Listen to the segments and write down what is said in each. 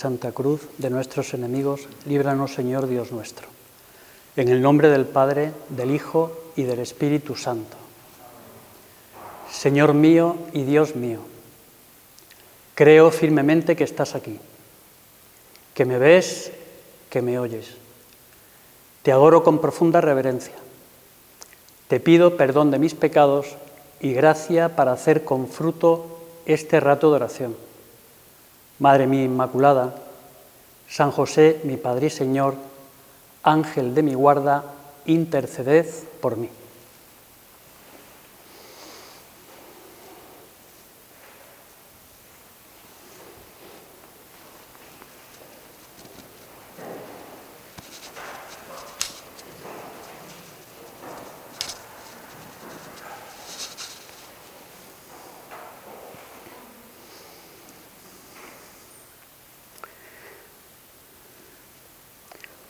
Santa Cruz de nuestros enemigos, líbranos, Señor Dios nuestro. En el nombre del Padre, del Hijo y del Espíritu Santo. Señor mío y Dios mío, creo firmemente que estás aquí, que me ves, que me oyes. Te adoro con profunda reverencia. Te pido perdón de mis pecados y gracia para hacer con fruto este rato de oración. Madre mía Inmaculada, San José, mi Padre y Señor, Ángel de mi guarda, interceded por mí.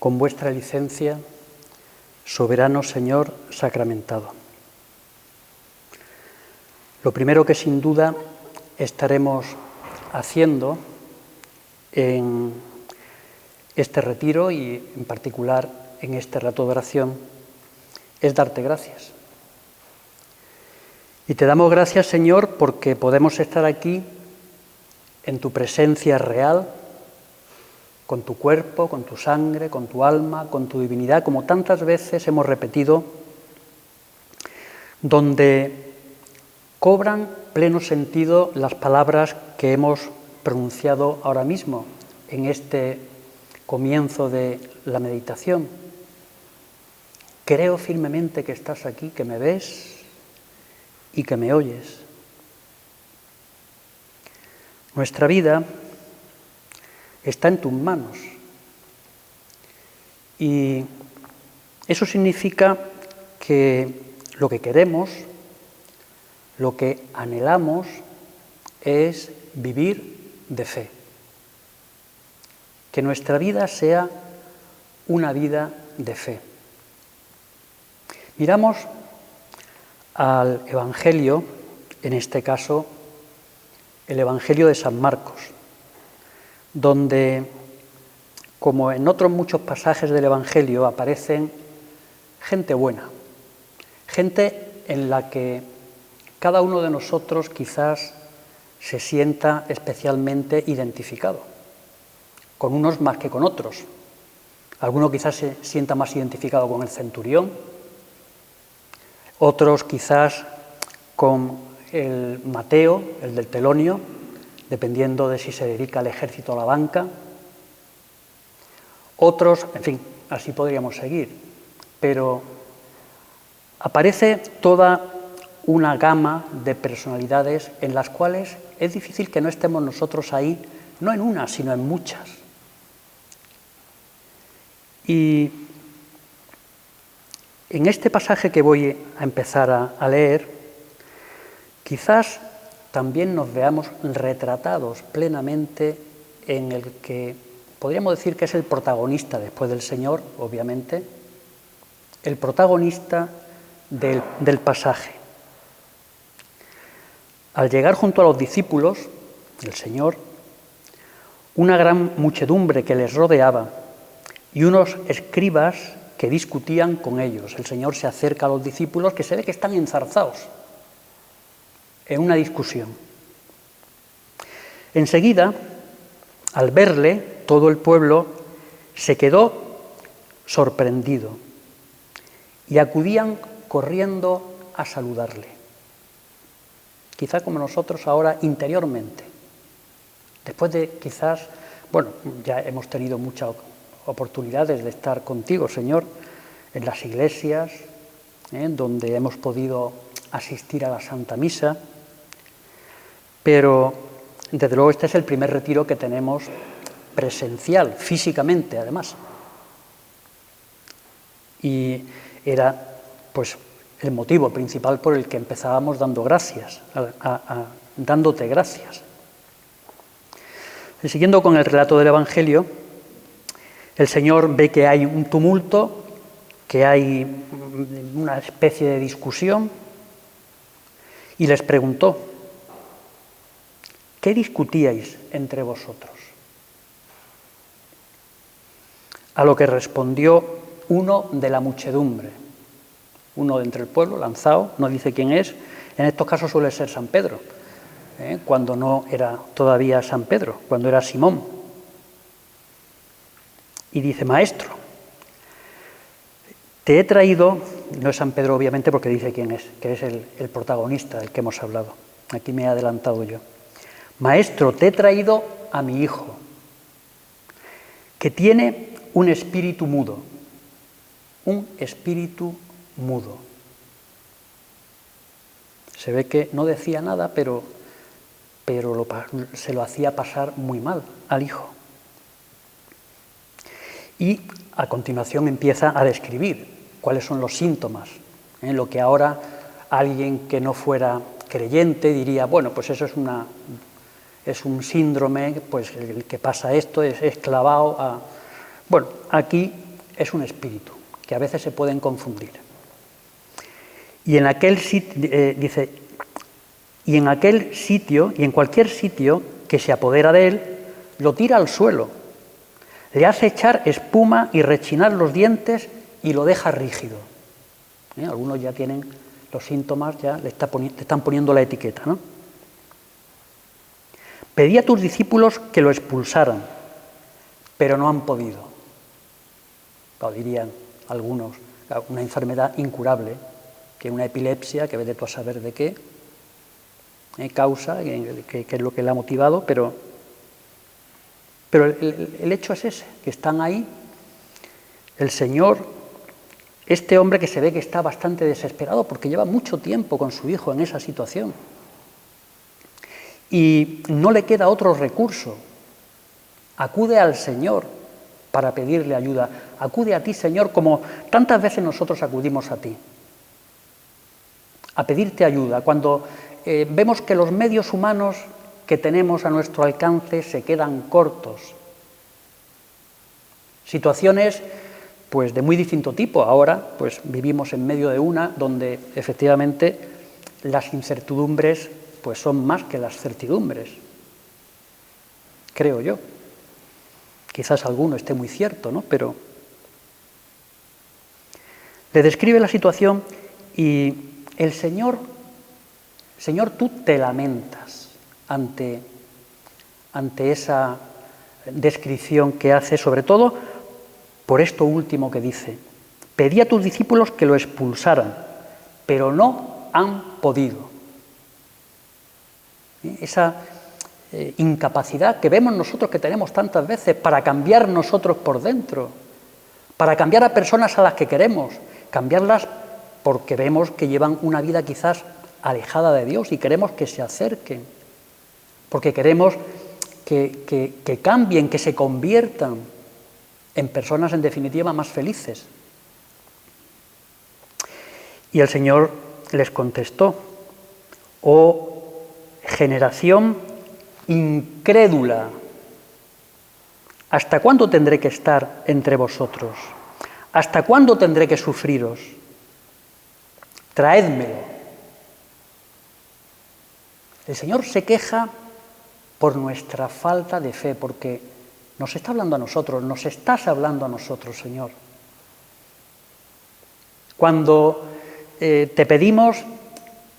Con vuestra licencia, soberano Señor sacramentado. Lo primero que sin duda estaremos haciendo en este retiro y en particular en este rato de oración es darte gracias. Y te damos gracias, Señor, porque podemos estar aquí en tu presencia real, con tu cuerpo, con tu sangre, con tu alma, con tu divinidad, como tantas veces hemos repetido, donde cobran pleno sentido las palabras que hemos pronunciado ahora mismo en este comienzo de la meditación. Creo firmemente que estás aquí, que me ves y que me oyes. Nuestra vida está en tus manos. Y eso significa que lo que queremos, lo que anhelamos, es vivir de fe. Que nuestra vida sea una vida de fe. Miramos al Evangelio, en este caso, el Evangelio de San Marcos, donde, como en otros muchos pasajes del Evangelio, aparecen gente buena, gente en la que cada uno de nosotros quizás se sienta especialmente identificado, con unos más que con otros. Alguno quizás se sienta más identificado con el centurión, otros quizás con el Mateo, el del telonio, dependiendo de si se dedica al ejército o a la banca. Otros, en fin, así podríamos seguir. Pero aparece toda una gama de personalidades en las cuales es difícil que no estemos nosotros ahí, no en una, sino en muchas. Y en este pasaje que voy a empezar a leer, quizás también nos veamos retratados plenamente en el que podríamos decir que es el protagonista después del Señor, obviamente, el protagonista del pasaje. Al llegar junto a los discípulos del Señor, una gran muchedumbre que les rodeaba y unos escribas que discutían con ellos. El Señor se acerca a los discípulos que se ve que están enzarzados en una discusión. Enseguida, al verle, todo el pueblo se quedó sorprendido y acudían corriendo a saludarle. Quizá como nosotros ahora interiormente. Después de quizás, bueno, ya hemos tenido muchas oportunidades de estar contigo, Señor, en las iglesias, donde hemos podido asistir a la Santa Misa, pero desde luego este es el primer retiro que tenemos presencial, físicamente además. Y era pues el motivo principal por el que empezábamos dando gracias, dándote gracias. Y siguiendo con el relato del Evangelio, el Señor ve que hay un tumulto, que hay una especie de discusión, y les preguntó: ¿qué discutíais entre vosotros? a lo que respondió uno de la muchedumbre, uno de entre el pueblo, lanzado, no dice quién es, en estos casos suele ser San Pedro, cuando no era todavía San Pedro, cuando era Simón. Y dice: Maestro, te he traído, no es San Pedro obviamente porque dice quién es, que es el protagonista del que hemos hablado, aquí me he adelantado yo. Maestro, te he traído a mi hijo, que tiene un espíritu mudo, un espíritu mudo. Se ve que no decía nada, pero se lo hacía pasar muy mal al hijo. Y a continuación empieza a describir cuáles son los síntomas, lo que ahora alguien que no fuera creyente diría: bueno, pues eso es un síndrome, pues el que pasa esto es clavado a... Bueno, aquí es un espíritu, que a veces se pueden confundir. Y en aquel sitio, dice, y en aquel sitio, y en cualquier sitio que se apodera de él, lo tira al suelo, le hace echar espuma y rechinar los dientes y lo deja rígido. Algunos ya tienen los síntomas, ya le están poniendo la etiqueta, ¿no? Pedí a tus discípulos que lo expulsaran, pero no han podido. Lo dirían algunos, una enfermedad incurable, que una epilepsia, que vete tú a saber de qué causa, qué es lo que le ha motivado, pero el hecho es ese, que están ahí, el Señor, este hombre que se ve que está bastante desesperado porque lleva mucho tiempo con su hijo en esa situación y no le queda otro recurso. Acude al Señor para pedirle ayuda. Acude a ti, Señor, como tantas veces nosotros acudimos a ti, a pedirte ayuda. Cuando vemos que los medios humanos que tenemos a nuestro alcance se quedan cortos. Situaciones pues de muy distinto tipo. Ahora pues vivimos en medio de una donde efectivamente las incertidumbres pues son más que las certidumbres, creo yo. Quizás alguno esté muy cierto, ¿no? Pero le describe la situación y el Señor, tú te lamentas ante esa descripción que hace, sobre todo por esto último que dice: pedí a tus discípulos que lo expulsaran, pero no han podido. Esa incapacidad que vemos nosotros que tenemos tantas veces para cambiar nosotros por dentro, para cambiar a personas a las que queremos, cambiarlas porque vemos que llevan una vida quizás alejada de Dios y queremos que se acerquen, porque queremos que cambien, que se conviertan en personas en definitiva más felices. Y el Señor les contestó: oh generación incrédula, ¿hasta cuándo tendré que estar entre vosotros? ¿Hasta cuándo tendré que sufriros? Traédmelo. El Señor se queja por nuestra falta de fe, porque nos está hablando a nosotros, nos estás hablando a nosotros, Señor. Cuando te pedimos,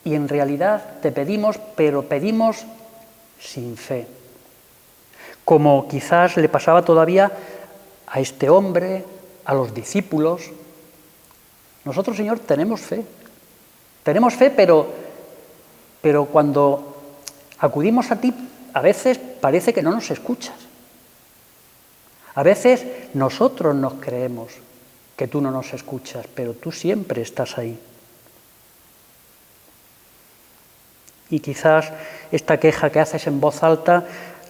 y en realidad te pedimos, pero pedimos sin fe. Como quizás le pasaba todavía a este hombre, a los discípulos. Nosotros, Señor, tenemos fe, pero cuando acudimos a ti, a veces parece que no nos escuchas. A veces nosotros nos creemos que tú no nos escuchas, pero tú siempre estás ahí. Y quizás esta queja que haces en voz alta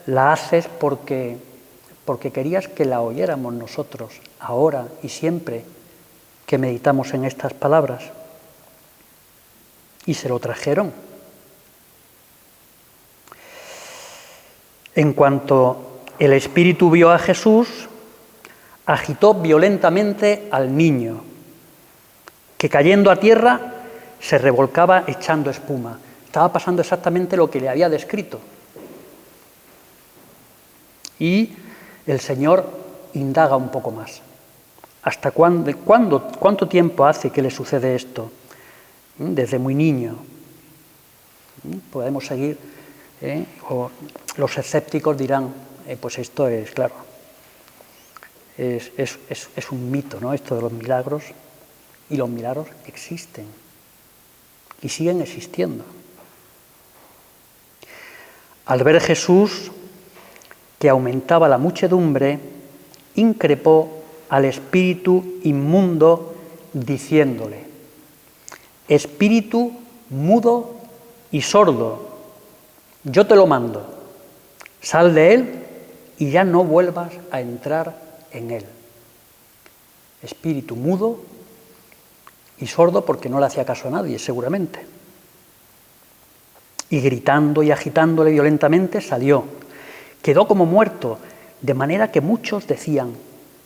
la haces porque querías que la oyéramos nosotros, ahora y siempre que meditamos en estas palabras. Y se lo trajeron. En cuanto el espíritu vio a Jesús, agitó violentamente al niño, que cayendo a tierra se revolcaba echando espuma. Estaba pasando exactamente lo que le había descrito. Y el Señor indaga un poco más. ¿Hasta cuánto tiempo hace que le sucede esto? Desde muy niño. Podemos seguir, o los escépticos dirán, pues esto es, claro, es un mito, ¿no? Esto de los milagros, y los milagros existen, y siguen existiendo. Al ver Jesús que aumentaba la muchedumbre, increpó al espíritu inmundo, diciéndole: espíritu mudo y sordo, yo te lo mando, sal de él y ya no vuelvas a entrar en él. Espíritu mudo y sordo porque no le hacía caso a nadie, seguramente. Y gritando y agitándole violentamente salió. Quedó como muerto, de manera que muchos decían: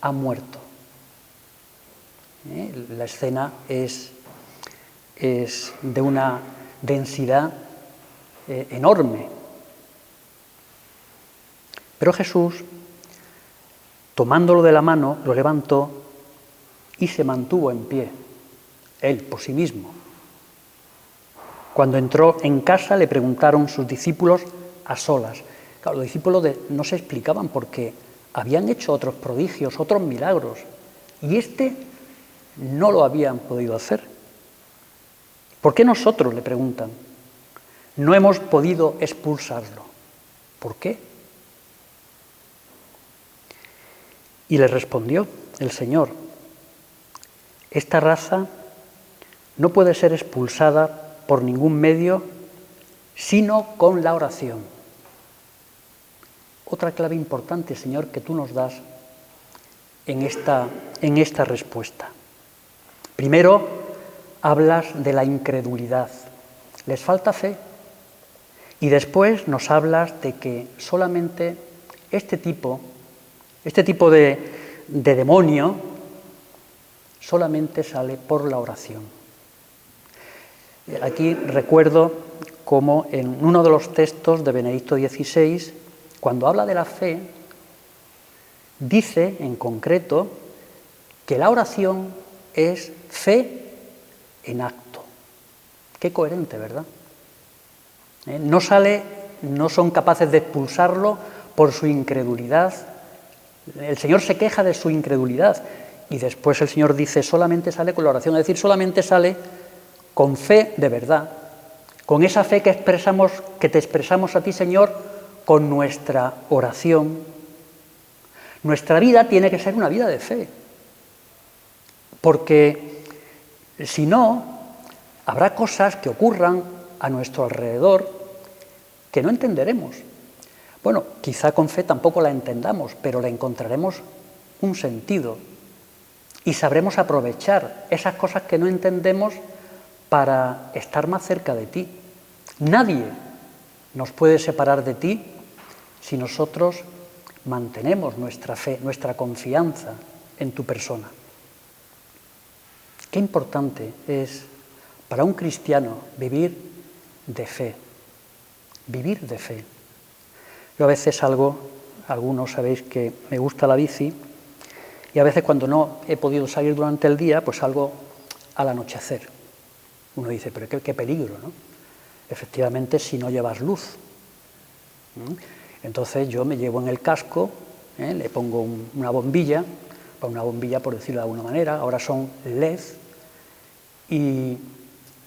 ha muerto. La escena es de una densidad enorme. Pero Jesús, tomándolo de la mano, lo levantó y se mantuvo en pie, él por sí mismo. Cuando entró en casa le preguntaron sus discípulos a solas. Claro, los discípulos no se explicaban porque habían hecho otros prodigios, otros milagros, y este no lo habían podido hacer. ¿Por qué nosotros, le preguntan, no hemos podido expulsarlo? ¿Por qué? Y le respondió el Señor: esta raza no puede ser expulsada por ningún medio sino con la oración. Otra clave importante, Señor, que tú nos das en esta respuesta. Primero, hablas de la incredulidad. Les falta fe. Y después nos hablas de que solamente este tipo de demonio solamente sale por la oración. Aquí recuerdo como en uno de los textos de Benedicto XVI, cuando habla de la fe, dice en concreto que la oración es fe en acto. Qué coherente, ¿verdad? No son capaces de expulsarlo por su incredulidad. El Señor se queja de su incredulidad y después el Señor dice solamente sale con la oración, es decir, solamente sale con fe de verdad, con esa fe que te expresamos a ti, Señor, con nuestra oración. Nuestra vida tiene que ser una vida de fe, porque si no, habrá cosas que ocurran a nuestro alrededor que no entenderemos. Bueno, quizá con fe tampoco la entendamos, pero le encontraremos un sentido y sabremos aprovechar esas cosas que no entendemos para estar más cerca de ti. Nadie nos puede separar de ti si nosotros mantenemos nuestra fe, nuestra confianza en tu persona. Qué importante es para un cristiano vivir de fe, vivir de fe. Yo a veces algunos sabéis que me gusta la bici, y a veces cuando no he podido salir durante el día, pues salgo al anochecer. Uno dice, pero qué peligro, ¿no? Efectivamente, si no llevas luz. Entonces yo me llevo en el casco, le pongo una bombilla por decirlo de alguna manera, ahora son LED, y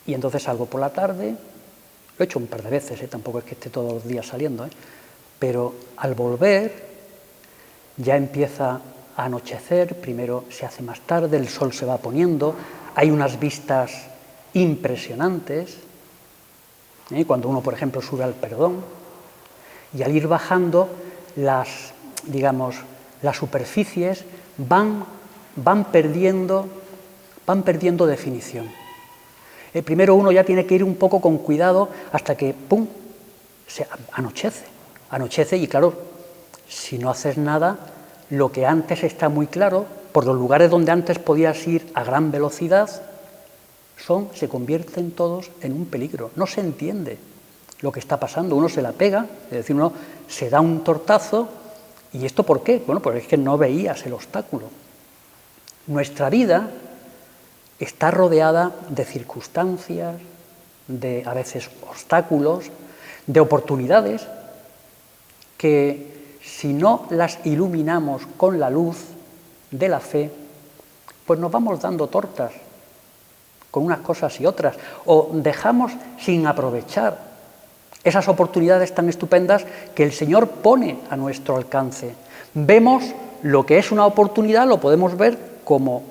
entonces salgo por la tarde, lo he hecho un par de veces, tampoco es que esté todos los días saliendo, pero al volver ya empieza a anochecer, primero se hace más tarde, el sol se va poniendo, hay unas vistas impresionantes, cuando uno, por ejemplo, sube al Perdón, y al ir bajando las superficies van perdiendo definición. Primero uno ya tiene que ir un poco con cuidado hasta que, ¡pum!, se anochece y claro, si no haces nada, lo que antes está muy claro, por los lugares donde antes podías ir a gran velocidad, se convierten todos en un peligro. No se entiende lo que está pasando. Uno se la pega, es decir, uno se da un tortazo. ¿Y esto por qué? Bueno, pues es que no veías el obstáculo. Nuestra vida está rodeada de circunstancias, de a veces obstáculos, de oportunidades que si no las iluminamos con la luz de la fe, pues nos vamos dando tortas con unas cosas y otras, o dejamos sin aprovechar esas oportunidades tan estupendas que el Señor pone a nuestro alcance. Vemos lo que es una oportunidad, lo podemos ver como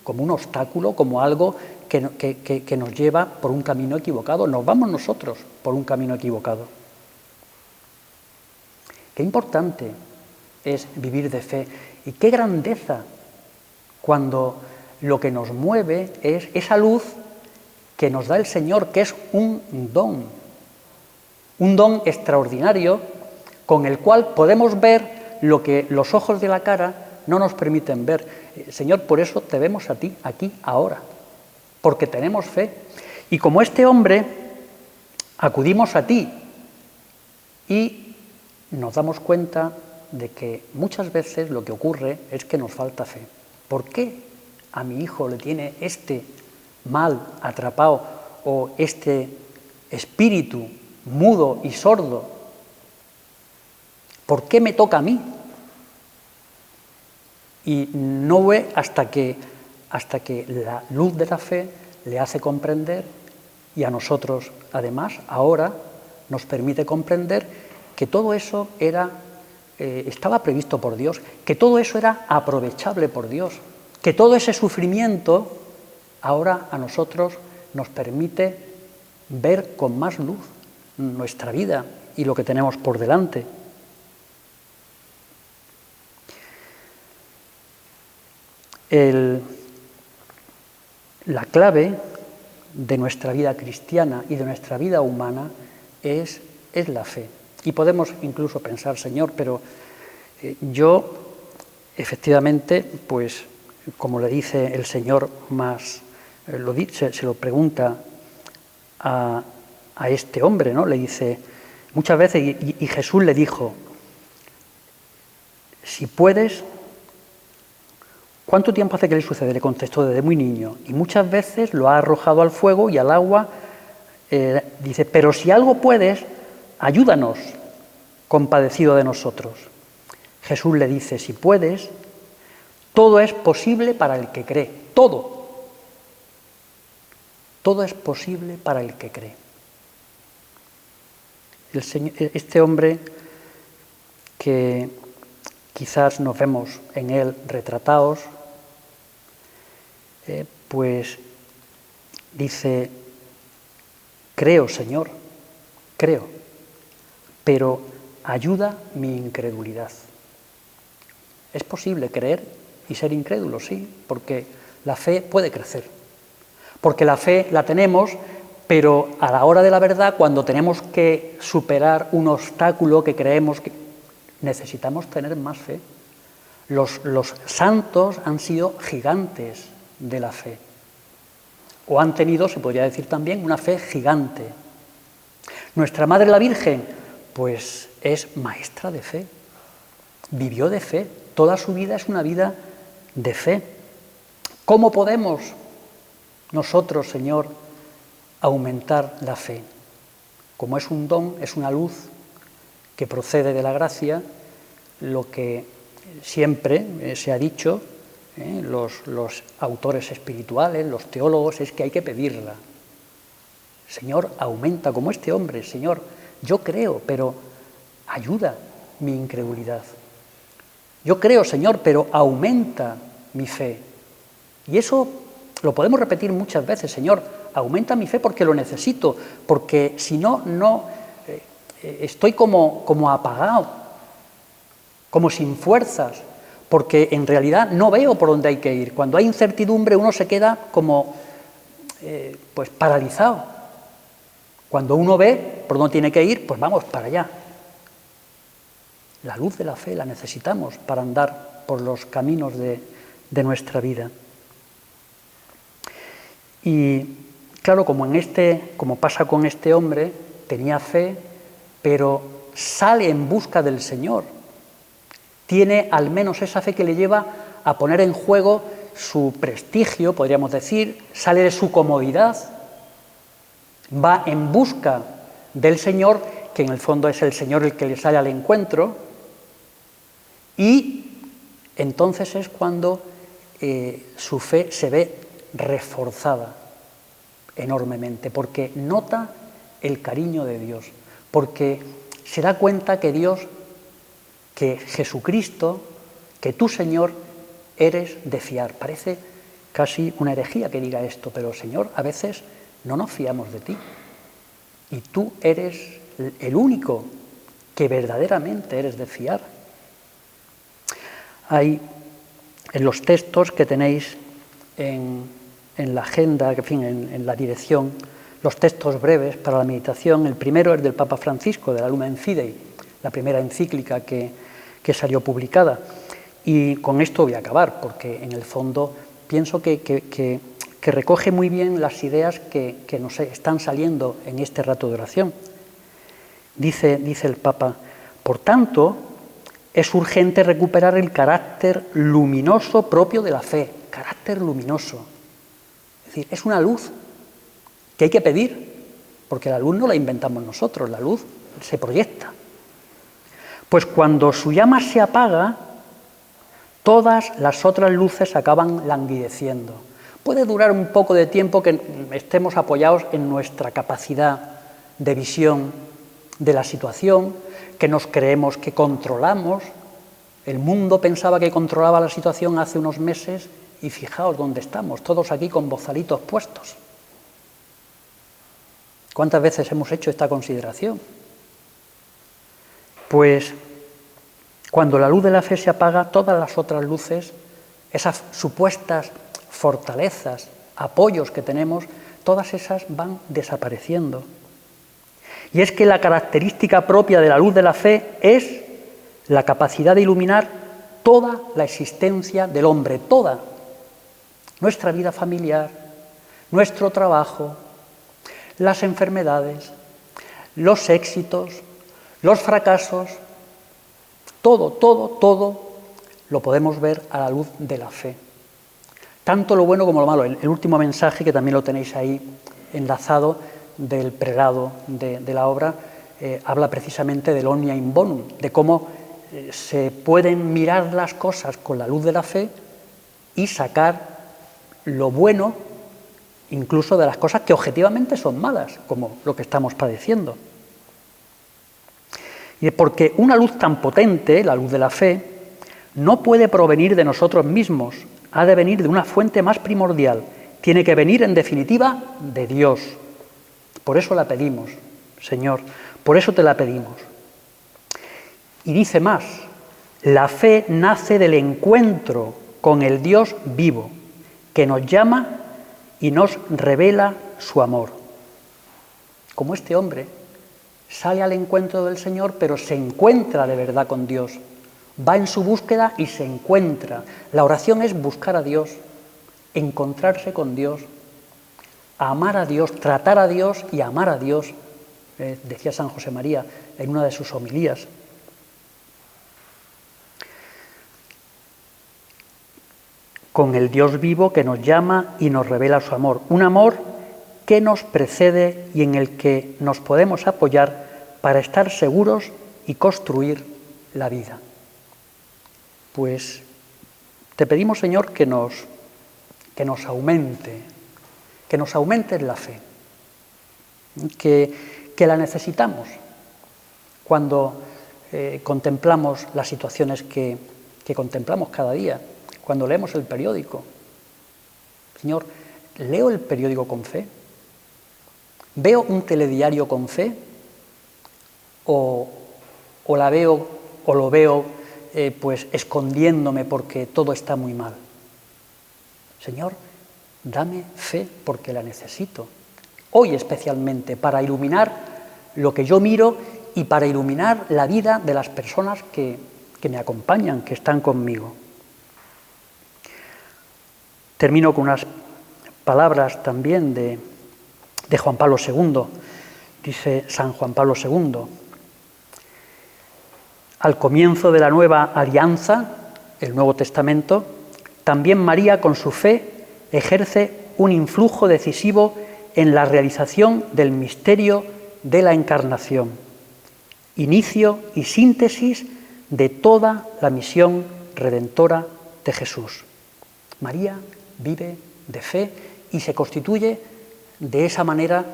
un obstáculo, como algo que nos lleva por un camino equivocado. Nos vamos nosotros por un camino equivocado. Qué importante es vivir de fe y qué grandeza cuando lo que nos mueve es esa luz que nos da el Señor, que es un don extraordinario con el cual podemos ver lo que los ojos de la cara no nos permiten ver. Señor, por eso te vemos a ti aquí ahora, porque tenemos fe. Y como este hombre, acudimos a ti y nos damos cuenta de que muchas veces lo que ocurre es que nos falta fe. ¿Por qué a mi hijo le tiene este mal atrapado o este espíritu mudo y sordo? ¿Por qué me toca a mí? Y no ve hasta que la luz de la fe le hace comprender, y a nosotros además ahora nos permite comprender que todo eso estaba previsto por Dios, que todo eso era aprovechable por Dios, que todo ese sufrimiento ahora a nosotros nos permite ver con más luz nuestra vida y lo que tenemos por delante. La clave de nuestra vida cristiana y de nuestra vida humana es la fe. Y podemos incluso pensar, Señor, pero yo efectivamente, pues como le dice el Señor se lo pregunta a este hombre, ¿no? Le dice muchas veces, y Jesús le dijo, si puedes. ¿Cuánto tiempo hace que le sucede? Le contestó, desde muy niño. Y muchas veces lo ha arrojado al fuego y al agua. Dice, pero si algo puedes, ayúdanos, compadecido de nosotros. Jesús le dice, si puedes, todo es posible para el que cree. Todo. Todo es posible para el que cree. Este hombre que quizás nos vemos en él retratados, pues dice, creo, Señor, creo, pero ayuda mi incredulidad. Es posible creer y ser incrédulo, sí, porque la fe puede crecer, porque la fe la tenemos, pero a la hora de la verdad, cuando tenemos que superar un obstáculo que creemos que necesitamos tener más fe. Los santos han sido gigantes de la fe, o han tenido, se podría decir también, una fe gigante. Nuestra Madre la Virgen, pues es maestra de fe, vivió de fe, toda su vida es una vida de fe. ¿Cómo podemos nosotros, Señor, aumentar la fe? Como es un don, es una luz que procede de la gracia, lo que siempre se ha dicho, los autores espirituales, los teólogos, es que hay que pedirla. Señor, aumenta, como este hombre, Señor, yo creo, pero ayuda mi incredulidad. Yo creo, Señor, pero aumenta mi fe. Y eso lo podemos repetir muchas veces, Señor, aumenta mi fe porque lo necesito, porque si no, estoy como apagado, como sin fuerzas, porque en realidad no veo por dónde hay que ir. Cuando hay incertidumbre uno se queda como pues paralizado. Cuando uno ve por dónde tiene que ir, pues vamos para allá. La luz de la fe la necesitamos para andar por los caminos de nuestra vida. Y claro, como pasa con este hombre, tenía fe, pero sale en busca del Señor. Tiene al menos esa fe que le lleva a poner en juego su prestigio, podríamos decir, sale de su comodidad, va en busca del Señor, que en el fondo es el Señor el que le sale al encuentro, y entonces es cuando su fe se ve reforzada enormemente, porque nota el cariño de Dios, porque se da cuenta que Dios, que Jesucristo, que tú, Señor, eres de fiar. Parece casi una herejía que diga esto, pero, Señor, a veces no nos fiamos de ti. Y tú eres el único que verdaderamente eres de fiar. Hay en los textos que tenéis en la agenda, en fin, en la dirección, los textos breves para la meditación. El primero es del Papa Francisco, de la Lumen Fidei, la primera encíclica que salió publicada. Y con esto voy a acabar, porque en el fondo pienso que recoge muy bien las ideas que nos están saliendo en este rato de oración. Dice el Papa: por tanto, es urgente recuperar el carácter luminoso propio de la fe, carácter luminoso. Es decir, es una luz que hay que pedir, porque la luz no la inventamos nosotros, la luz se proyecta. Pues cuando su llama se apaga, todas las otras luces acaban languideciendo. Puede durar un poco de tiempo que estemos apoyados en nuestra capacidad de visión de la situación, que nos creemos que controlamos. El mundo pensaba que controlaba la situación hace unos meses y fijaos dónde estamos, todos aquí con bozalitos puestos. ¿Cuántas veces hemos hecho esta consideración? Pues cuando la luz de la fe se apaga, todas las otras luces, esas supuestas fortalezas, apoyos que tenemos, todas esas van desapareciendo. Y es que la característica propia de la luz de la fe es la capacidad de iluminar toda la existencia del hombre, toda. Nuestra vida familiar, nuestro trabajo, las enfermedades, los éxitos, los fracasos, todo lo podemos ver a la luz de la fe. Tanto lo bueno como lo malo. El último mensaje, que también lo tenéis ahí enlazado, del prelado de la obra, habla precisamente del omnia in bonum, de cómo se pueden mirar las cosas con la luz de la fe y sacar lo bueno incluso de las cosas que objetivamente son malas, como lo que estamos padeciendo. Y porque una luz tan potente, la luz de la fe, no puede provenir de nosotros mismos, ha de venir de una fuente más primordial, tiene que venir en definitiva de Dios. Por eso la pedimos, Señor, por eso te la pedimos. Y dice más, la fe nace del encuentro con el Dios vivo, que nos llama y nos revela su amor. Como este hombre sale al encuentro del Señor, pero se encuentra de verdad con Dios. Va en su búsqueda y se encuentra. La oración es buscar a Dios, encontrarse con Dios, amar a Dios, tratar a Dios y amar a Dios, decía San José María en una de sus homilías. Con el Dios vivo que nos llama y nos revela su amor. Un amor que nos precede y en el que nos podemos apoyar para estar seguros y construir la vida. Pues te pedimos, Señor, que nos aumente la fe, que la necesitamos cuando contemplamos las situaciones que contemplamos cada día, cuando leemos el periódico. Señor, ¿leo el periódico con fe? ¿Veo un telediario con fe? ¿O la veo o lo veo pues escondiéndome porque todo está muy mal? Señor, dame fe porque la necesito. Hoy especialmente, para iluminar lo que yo miro y para iluminar la vida de las personas que me acompañan, que están conmigo. Termino con unas palabras también de Juan Pablo II. Dice San Juan Pablo II: al comienzo de la nueva alianza, el Nuevo Testamento, también María, con su fe, ejerce un influjo decisivo en la realización del misterio de la Encarnación, inicio y síntesis de toda la misión redentora de Jesús. María vive de fe y se constituye de esa manera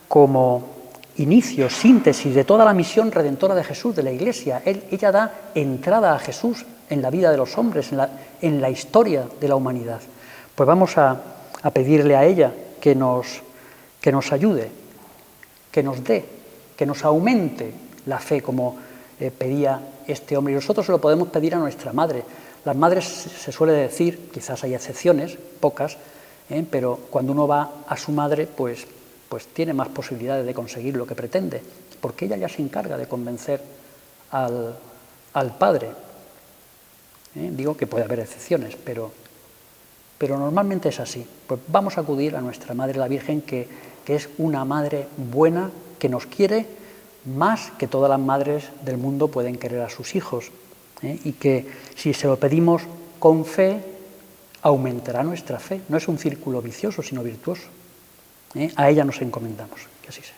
como inicio, síntesis de toda la misión redentora de Jesús, de la Iglesia. Ella da entrada a Jesús en la vida de los hombres, en la historia de la humanidad. Pues vamos a pedirle a ella que nos ayude, que nos dé, que nos aumente la fe, como pedía este hombre. Y nosotros se lo podemos pedir a nuestra madre. Las madres, se suele decir, quizás hay excepciones, pocas, pero cuando uno va a su madre, pues tiene más posibilidades de conseguir lo que pretende, porque ella ya se encarga de convencer al padre. Digo que puede haber excepciones, pero normalmente es así. Pues vamos a acudir a nuestra Madre la Virgen, que es una madre buena, que nos quiere más que todas las madres del mundo pueden querer a sus hijos, y que si se lo pedimos con fe, aumentará nuestra fe. No es un círculo vicioso, sino virtuoso. A ella nos encomendamos, que así sea.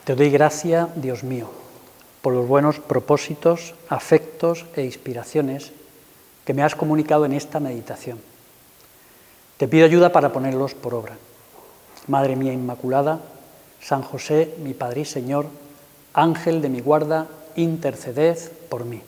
Te doy gracia, Dios mío, por los buenos propósitos, afectos e inspiraciones que me has comunicado en esta meditación. Te pido ayuda para ponerlos por obra. Madre mía Inmaculada, San José, mi Padre y Señor, Ángel de mi guarda, interceded por mí.